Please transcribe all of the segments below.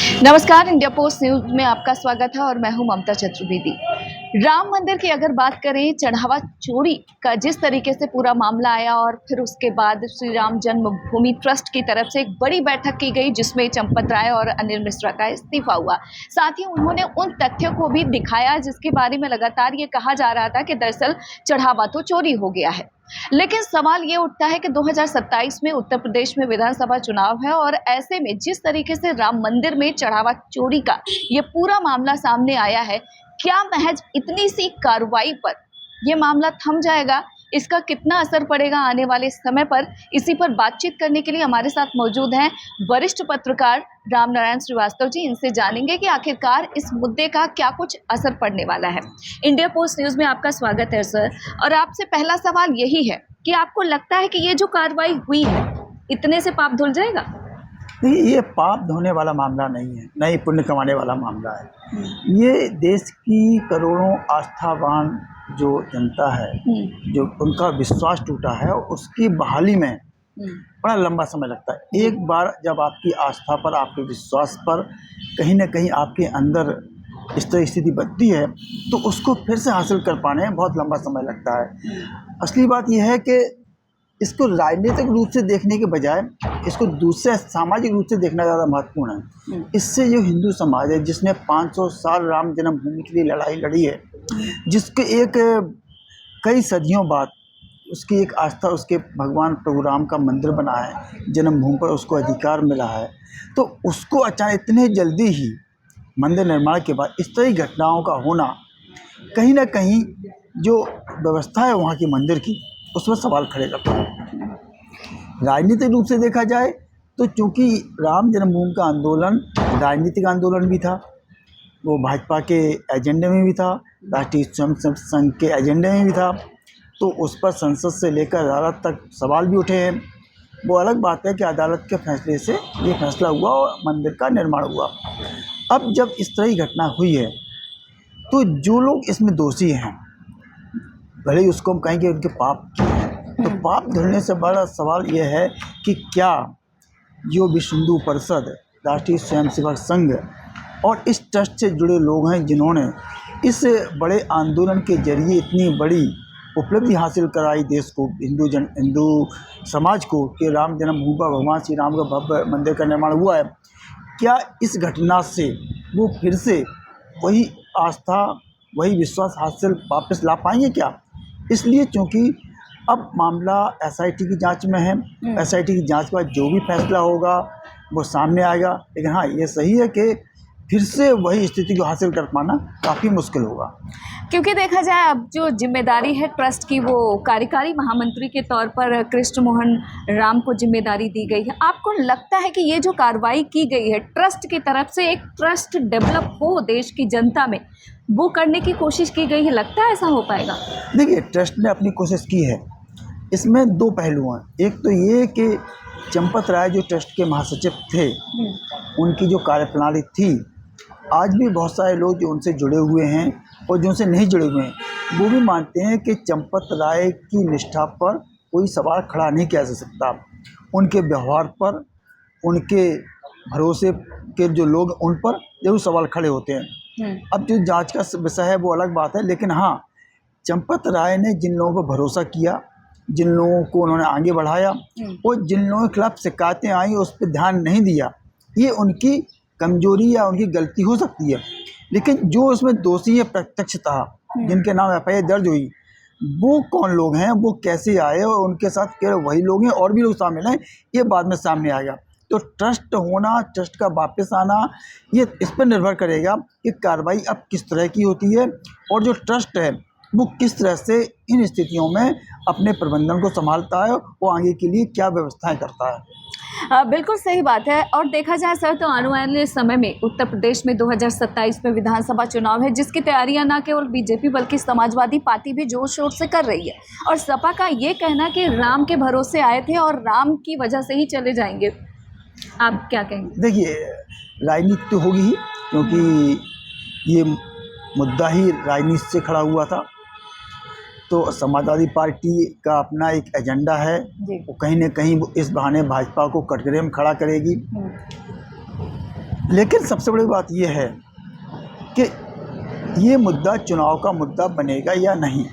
नमस्कार, India post news में आपका स्वागत है और मैं हूं ममता चतुर्वेदी। राम मंदिर की अगर बात करें, चढ़ावा चोरी का जिस तरीके से पूरा मामला आया और फिर उसके बाद श्री राम जन्मभूमि ट्रस्ट की तरफ से एक बड़ी बैठक की गई जिसमें चंपत राय और अनिल मिश्रा का इस्तीफा हुआ। साथ ही उन्होंने उन तथ्यों को भी दिखाया जिसके बारे में लगातार ये कहा जा रहा था कि दरअसल चढ़ावा तो चोरी हो गया है। लेकिन सवाल ये उठता है कि 2027 में उत्तर प्रदेश में विधानसभा चुनाव है और ऐसे में जिस तरीके से राम मंदिर में चढ़ावा चोरी का ये पूरा मामला सामने आया है, क्या महज इतनी सी कार्रवाई पर ये मामला थम जाएगा? इसका कितना असर पड़ेगा आने वाले समय पर? इसी पर बातचीत करने के लिए हमारे साथ मौजूद हैं वरिष्ठ पत्रकार राम नारायण श्रीवास्तव जी। इनसे जानेंगे कि आखिरकार इस मुद्दे का क्या कुछ असर पड़ने वाला है। इंडिया पोस्ट न्यूज में आपका स्वागत है सर। और आपसे पहला सवाल यही है कि आपको लगता है कि ये जो कार्रवाई हुई है, इतने से पाप धुल जाएगा? नहीं, ये पाप धोने वाला मामला नहीं है, न ही पुण्य कमाने वाला मामला है। ये देश की करोड़ों आस्थावान जो जनता है, जो उनका विश्वास टूटा है, उसकी बहाली में बड़ा लंबा समय लगता है। एक बार जब आपकी आस्था पर, आपके विश्वास पर कहीं ना कहीं आपके अंदर इस तरह स्थिति बनती है, तो उसको फिर से हासिल कर पाने में बहुत लंबा समय लगता है। असली बात यह है कि इसको राजनीतिक रूप से देखने के बजाय इसको दूसरे सामाजिक रूप से देखना ज़्यादा महत्वपूर्ण है। इससे जो हिंदू समाज है, जिसने 500 साल राम जन्मभूमि के लिए लड़ाई लड़ी है, जिसके एक कई सदियों बाद उसकी एक आस्था, उसके भगवान प्रभु राम का मंदिर बना है, जन्मभूमि पर उसको अधिकार मिला है, तो उसको अचानक इतने जल्दी ही मंदिर निर्माण के बाद इस तरह की घटनाओं का होना कहीं ना कहीं जो व्यवस्था है वहाँ की मंदिर की, उसमें सवाल खड़े करता है। राजनीतिक रूप से देखा जाए तो चूँकि राम जन्मभूमि का आंदोलन राजनीतिक आंदोलन भी था, वो भाजपा के एजेंडे में भी था, राष्ट्रीय स्वयंसेवक संघ के एजेंडे में भी था, तो उस पर संसद से लेकर अदालत तक सवाल भी उठे हैं। वो अलग बात है कि अदालत के फैसले से ये फैसला हुआ और मंदिर का निर्माण हुआ। अब जब इस तरह की घटना हुई है, तो जो लोग इसमें दोषी हैं, भले ही उसको हम कहेंगे उनके पाप किए हैं, तो पाप धुलने से बड़ा सवाल यह है कि क्या जो विश्व हिंदू परिषद, राष्ट्रीय स्वयंसेवक संघ और इस ट्रस्ट से जुड़े लोग हैं, जिन्होंने इस बड़े आंदोलन के जरिए इतनी बड़ी उपलब्धि हासिल कराई देश को, हिंदू समाज को, कि राम जन्मभूमि पर भगवान श्री राम का भव्य मंदिर का निर्माण हुआ है, क्या इस घटना से वो फिर से वही आस्था, वही विश्वास हासिल वापस ला पाएंगे क्या? इसलिए चूँकि अब मामला एसआईटी की जांच में है, एसआईटी की जांच के बाद जो भी फैसला होगा वो सामने आएगा। लेकिन हाँ, ये सही है कि फिर से वही स्थिति को हासिल कर पाना काफ़ी मुश्किल होगा, क्योंकि देखा जाए अब जो जिम्मेदारी है ट्रस्ट की, वो कार्यकारी महामंत्री के तौर पर कृष्ण मोहन राम को जिम्मेदारी दी गई है। आपको लगता है कि ये जो कार्रवाई की गई है ट्रस्ट की तरफ से, एक ट्रस्ट डेवलप हो देश की जनता में, वो करने की कोशिश की गई है? लगता है ऐसा हो पाएगा? देखिए, ट्रस्ट ने अपनी कोशिश की है। इसमें दो पहलू हैं। एक तो ये कि चंपत राय जो ट्रस्ट के महासचिव थे, उनकी जो कार्यप्रणाली थी, आज भी बहुत सारे लोग जो उनसे जुड़े हुए हैं और जो उनसे नहीं जुड़े हुए हैं, वो भी मानते हैं कि चंपत राय की निष्ठा पर कोई सवाल खड़ा नहीं किया जा सकता। उनके व्यवहार पर, उनके भरोसे के जो लोग, उन पर जरूर सवाल खड़े होते हैं। अब जो जांच का विषय है वो अलग बात है, लेकिन हाँ, चंपत राय ने जिन लोगों पर भरोसा किया, जिन लोगों को उन्होंने आगे बढ़ाया और जिन लोगों के खिलाफ शिकायतें आई उस पर ध्यान नहीं दिया, ये उनकी कमजोरी या उनकी गलती हो सकती है। लेकिन जो उसमें दोषी है प्रत्यक्षतः, जिनके नाम एफआईआर दर्ज हुई, वो कौन लोग हैं, वो कैसे आए और उनके साथ केवल वही लोग हैं और भी लोग शामिल हैं, ये बाद में सामने आएगा। तो ट्रस्ट होना, ट्रस्ट का वापस आना, ये इस पर निर्भर करेगा कि कार्रवाई अब किस तरह की होती है और जो ट्रस्ट है वो किस तरह से इन स्थितियों में अपने प्रबंधन को संभालता है, वो आगे के लिए क्या व्यवस्थाएं करता है। बिल्कुल सही बात है। और देखा जाए सर, तो आने वाले समय में उत्तर प्रदेश में 2027 में विधानसभा चुनाव है, जिसकी तैयारियां न केवल बीजेपी बल्कि समाजवादी पार्टी भी जोर शोर से कर रही है। और सपा का ये कहना कि राम के भरोसे आए थे और राम की वजह से ही चले जाएंगे, आप क्या कहेंगे? देखिए, राजनीति तो होगी ही, क्योंकि ये मुद्दा ही राजनीति से खड़ा हुआ था। तो समाजवादी पार्टी का अपना एक एजेंडा है, वो कहीं न कहीं इस बहाने भाजपा को कटघरे में खड़ा करेगी। लेकिन सबसे बड़ी बात यह है कि ये मुद्दा चुनाव का मुद्दा बनेगा या नहीं।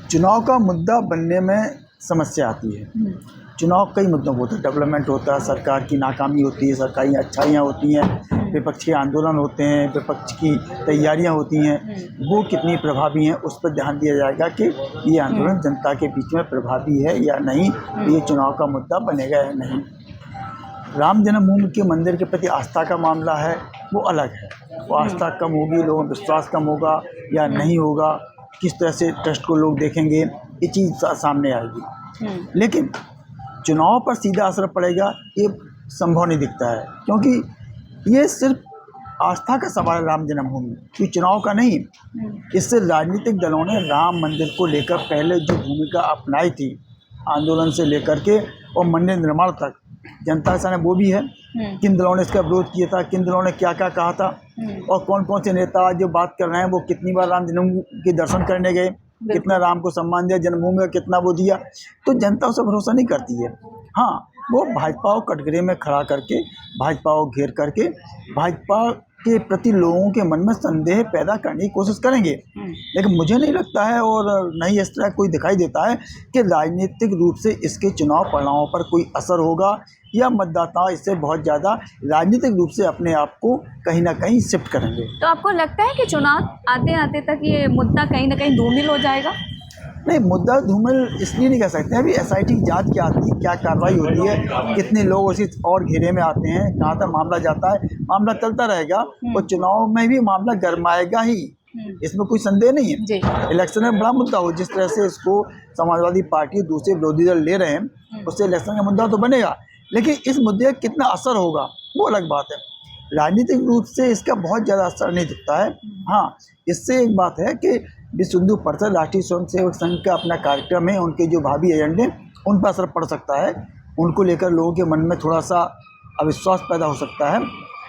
चुनाव का मुद्दा बनने में समस्या आती है। चुनाव कई मुद्दों को होता है, डेवलपमेंट होता है, सरकार की नाकामी होती है, सरकारी अच्छाइयाँ होती हैं, विपक्ष के आंदोलन होते हैं, विपक्ष की तैयारियां होती हैं, वो कितनी प्रभावी हैं उस पर ध्यान दिया जाएगा कि ये आंदोलन जनता के बीच में प्रभावी है या नहीं, ये चुनाव का मुद्दा बनेगा या नहीं। राम जन्मभूमि के मंदिर के प्रति आस्था का मामला है, वो अलग है। वो आस्था कम होगी, लोगों का विश्वास कम होगा या नहीं होगा, किस तरह से ट्रस्ट को लोग देखेंगे, ये चीज़ सामने आएगी। लेकिन चुनाव पर सीधा असर पड़ेगा ये संभव नहीं दिखता है, क्योंकि ये सिर्फ आस्था का सवाल है राम जन्मभूमि, कि चुनाव का नहीं। इससे राजनीतिक दलों ने राम मंदिर को लेकर पहले जो भूमिका अपनाई थी, आंदोलन से लेकर के और मंदिर निर्माण तक, जनता के सामने वो भी है। किन दलों ने इसका विरोध किया था, किन दलों ने क्या क्या कहा था, और कौन कौन से नेता जो बात कर रहे हैं वो कितनी बार राम जन्मभूमि के दर्शन करने गए, कितना राम को सम्मान दिया, जन्मभूमि का कितना वो दिया। तो जनता उसे भरोसा नहीं करती है। हाँ, वो भाजपा को कटघरे में खड़ा करके, भाजपा को घेर करके, भाजपा के प्रति लोगों के मन में संदेह पैदा करने की कोशिश करेंगे। लेकिन मुझे नहीं लगता है, और नहीं इस तरह कोई दिखाई देता है कि राजनीतिक रूप से इसके चुनाव परिणामों पर कोई असर होगा, या मतदाता इससे बहुत ज़्यादा राजनीतिक रूप से अपने आप को कहीं ना कहीं शिफ्ट करेंगे। तो आपको लगता है कि चुनाव आते आते तक ये मुद्दा कहीं ना कहीं धूमिल हो जाएगा? नहीं, मुद्दा धूमिल इसलिए नहीं कह सकते। अभी SIT की जांच क्या आती है, क्या कार्रवाई होती है, कितने लोग उसी और घेरे में आते हैं, कहाँ तक मामला जाता है, मामला चलता रहेगा। और चुनाव में भी मामला गरमाएगा ही, इसमें कोई संदेह नहीं है। इलेक्शन में बड़ा मुद्दा हो, जिस तरह से इसको समाजवादी पार्टी दूसरे विरोधी दल ले रहे हैं, उससे इलेक्शन का मुद्दा तो बनेगा। लेकिन इस मुद्दे का कितना असर होगा वो अलग बात है। राजनीतिक रूप से इसका बहुत ज़्यादा असर नहीं दिखता है। हाँ, इससे एक बात है कि विश्व हिंदू परिषद, राष्ट्रीय स्वयंसेवक संघ का अपना कार्यक्रम है, उनके जो भावी एजेंडे उन पर असर पड़ सकता है, उनको लेकर लोगों के मन में थोड़ा सा अविश्वास पैदा हो सकता है।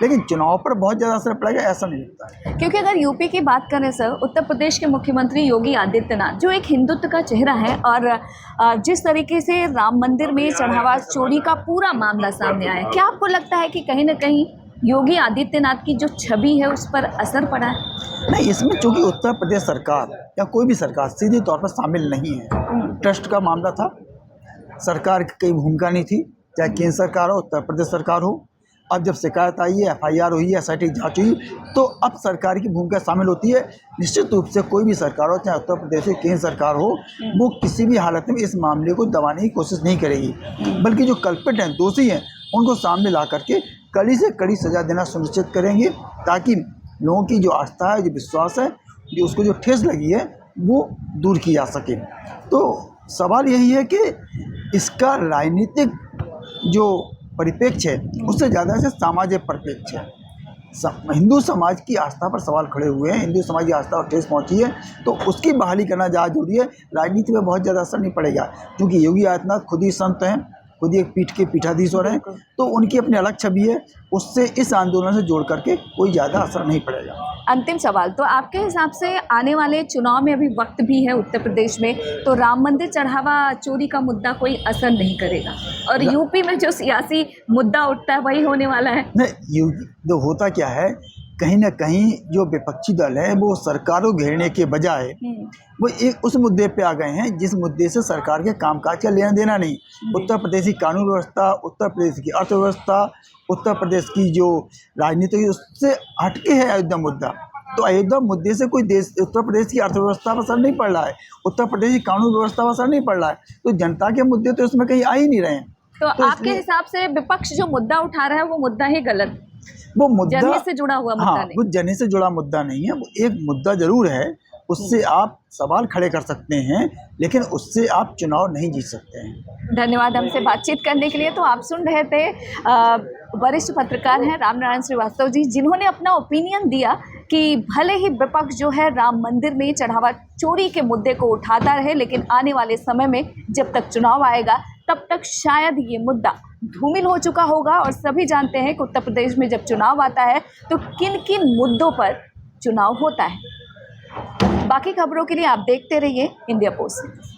लेकिन चुनाव पर बहुत ज़्यादा असर पड़ेगा ऐसा नहीं लगता है। क्योंकि अगर यूपी की बात करें सर, उत्तर प्रदेश के मुख्यमंत्री योगी आदित्यनाथ जो एक हिंदुत्व का चेहरा है, और जिस तरीके से राम मंदिर में चढ़ावा चोरी का पूरा मामला सामने आया, क्या आपको लगता है कि कहीं ना कहीं योगी आदित्यनाथ की जो छवि है उस पर असर पड़ा है? नहीं, इसमें चूँकि उत्तर प्रदेश सरकार या कोई भी सरकार सीधे तौर पर शामिल नहीं है। ट्रस्ट का मामला था, सरकार की कोई भूमिका नहीं थी, चाहे केंद्र सरकार हो, उत्तर प्रदेश सरकार हो। अब जब शिकायत आई है, FIR हुई है, SIT जांच हुई, तो अब सरकार की भूमिका शामिल होती है। निश्चित रूप से कोई भी सरकार हो, चाहे उत्तर प्रदेश की केंद्र सरकार हो, वो किसी भी हालत में इस मामले को दबाने की कोशिश नहीं करेगी, बल्कि जो कल्प्रिट हैं, दोषी हैं, उनको सामने ला करके कड़ी से कड़ी सज़ा देना सुनिश्चित करेंगे, ताकि लोगों की जो आस्था है, जो विश्वास है, जो उसको जो ठेस लगी है, वो दूर की जा सके। तो सवाल यही है कि इसका राजनीतिक जो परिप्रेक्ष्य है उससे ज़्यादा से सामाजिक परिप्रेक्ष्य है। हिंदू समाज की आस्था पर सवाल खड़े हुए हैं, हिंदू समाज की आस्था और ठेस पहुंची है, तो उसकी बहाली करना ज़्यादा जरूरी है। राजनीति में बहुत ज़्यादा असर नहीं पड़ेगा, क्योंकि योगी आदित्यनाथ खुद ही संत हैं, खुद ही एक पीठ के पीठाधीश्वर हैं, तो उनकी अपनी अलग छवि है, उससे इस आंदोलन से जोड़ करके कोई ज़्यादा असर नहीं पड़ेगा। अंतिम सवाल, तो आपके हिसाब से आने वाले चुनाव में अभी वक्त भी है उत्तर प्रदेश में, तो राम मंदिर चढ़ावा चोरी का मुद्दा कोई असर नहीं करेगा, और यूपी में जो सियासी मुद्दा उठता है वही होने वाला है? नहीं, तो होता क्या है, कहीं ना कहीं जो विपक्षी दल है वो सरकार को घेरने के बजाय वो एक उस मुद्दे पे आ गए हैं जिस मुद्दे से सरकार के कामकाज का लेना देना नहीं। उत्तर प्रदेश की कानून व्यवस्था, उत्तर प्रदेश की अर्थव्यवस्था, उत्तर प्रदेश की जो राजनीति, उससे हटके है अयोध्या मुद्दा। तो अयोध्या मुद्दे से कोई देश, उत्तर प्रदेश की अर्थव्यवस्था पर असर नहीं पड़ रहा है, उत्तर प्रदेश की कानून व्यवस्था पर असर नहीं पड़ रहा है, तो जनता के मुद्दे तो इसमें कहीं आ ही नहीं रहे हैं। तो आपके हिसाब से विपक्ष जो मुद्दा उठा रहा है वो मुद्दा ही गलत, वो मुद्दा जने से जुड़ा हुआ मुद्दा नहीं। वो जने से जुड़ा मुद्दा नहीं है, वो एक मुद्दा जरूर है, उससे आप सवाल खड़े कर सकते हैं, लेकिन उससे आप चुनाव नहीं जीत सकते हैं। धन्यवाद हमसे बातचीत करने के लिए। तो आप सुन रहे थे वरिष्ठ पत्रकार हैं रामनारायण श्रीवास्तव जी, जिन्होंने अपना ओपिनियन दिया कि भले ही विपक्ष जो है राम मंदिर में चढ़ावा चोरी के मुद्दे को उठाता रहे, लेकिन आने वाले समय में जब तक चुनाव आएगा तब तक शायद ये मुद्दा धूमिल हो चुका होगा। और सभी जानते हैं कि उत्तर प्रदेश में जब चुनाव आता है तो किन किन मुद्दों पर चुनाव होता है। बाकी खबरों के लिए आप देखते रहिए इंडिया पोस्ट।